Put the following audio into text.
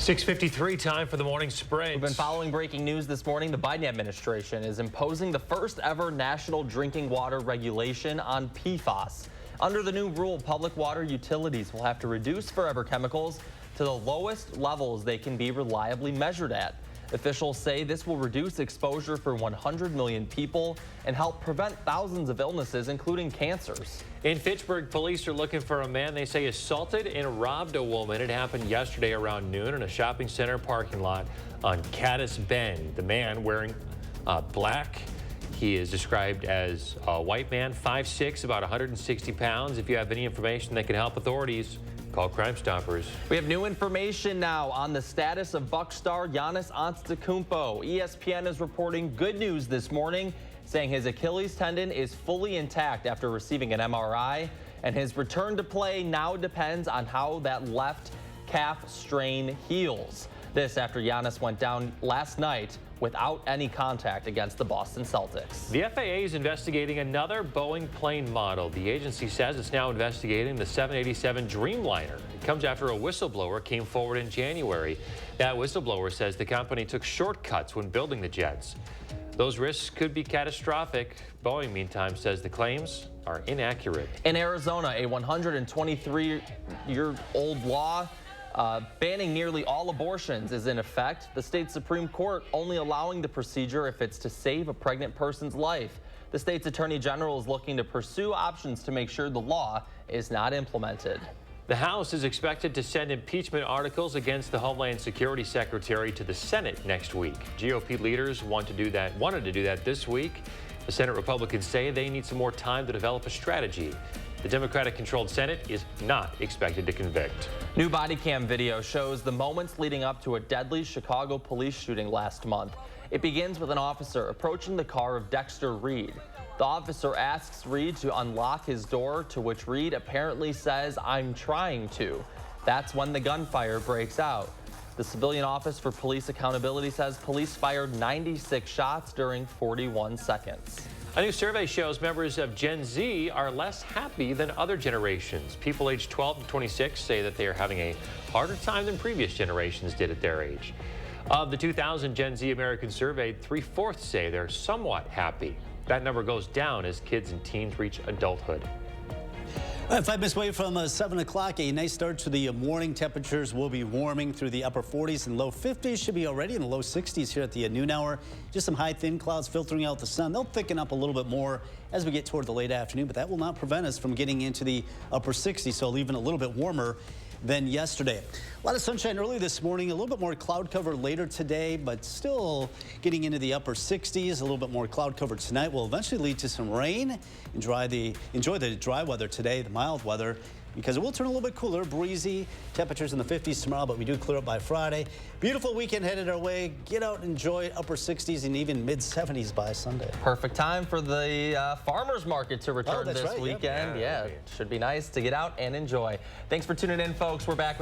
6:53, time for the morning sprint. We've been following breaking news this morning. The Biden administration is imposing the first ever national drinking water regulation on PFAS. Under the new rule, public water utilities will have to reduce forever chemicals to the lowest levels they can be reliably measured at. Officials say this will reduce exposure for 100 million people and help prevent thousands of illnesses, including cancers. In Pitsburg, police are looking for a man they say assaulted and robbed a woman. It happened yesterday around noon in a shopping center parking lot on Caddis Bend. The man wearing black. He is described as a white man, 5'6", about 160 pounds. If you have any information that can help authorities, call Crime Stoppers. We have new information now on the status of Buck star Giannis Antetokounmpo. ESPN is reporting good news this morning, saying his Achilles tendon is fully intact after receiving an MRI, and his return to play now depends on how that left calf strain heals. This after Giannis went down last night without any contact against the Boston Celtics. The FAA is investigating another Boeing plane model. The agency says it's now investigating the 787 Dreamliner. It comes after a whistleblower came forward in January. That whistleblower says the company took shortcuts when building the jets. Those risks could be catastrophic. Boeing, meantime, says the claims are inaccurate. In Arizona, a 123-year-old law banning nearly all abortions is in effect. The state Supreme Court only allowing the procedure if it's to save a pregnant person's life. The state's attorney general is looking to pursue options to make sure the law is not implemented. The House is expected to send impeachment articles against the Homeland Security Secretary to the Senate next week. GOP leaders wanted to do that this week. The Senate Republicans say they need some more time to develop a strategy. The Democratic-controlled Senate is not expected to convict. New body cam video shows the moments leading up to a deadly Chicago police shooting last month. It begins with an officer approaching the car of Dexter Reed. The officer asks Reed to unlock his door, to which Reed apparently says, "I'm trying to." That's when the gunfire breaks out. The Civilian Office for Police Accountability says police fired 96 shots during 41 seconds. A new survey shows members of Gen Z are less happy than other generations. People aged 12 to 26 say that they are having a harder time than previous generations did at their age. Of the 2,000 Gen Z Americans surveyed, 3/4 say they're somewhat happy. That number goes down as kids and teens reach adulthood. All right, 5 minutes away from 7 o'clock. A nice start to the morning. Temperatures will be warming through the upper 40s and low 50s. Should be already in the low 60s here at the noon hour. Just some high thin clouds filtering out the sun. They'll thicken up a little bit more as we get toward the late afternoon, but that will not prevent us from getting into the upper 60s, so even a little bit warmer than yesterday. A lot of sunshine early this morning, a little bit more cloud cover later today, but still getting into the upper 60s. A little bit more cloud cover tonight will eventually lead to some rain. Enjoy the dry weather today, the mild weather, because it will turn a little bit cooler, breezy. Temperatures in the 50s tomorrow, but we do clear up by Friday. Beautiful weekend headed our way. Get out and enjoy upper 60s and even mid 70s by Sunday. Perfect time for the farmers market to return this right, weekend. yeah. Yeah, it should be nice to get out and enjoy. Thanks for tuning in, folks. We're back with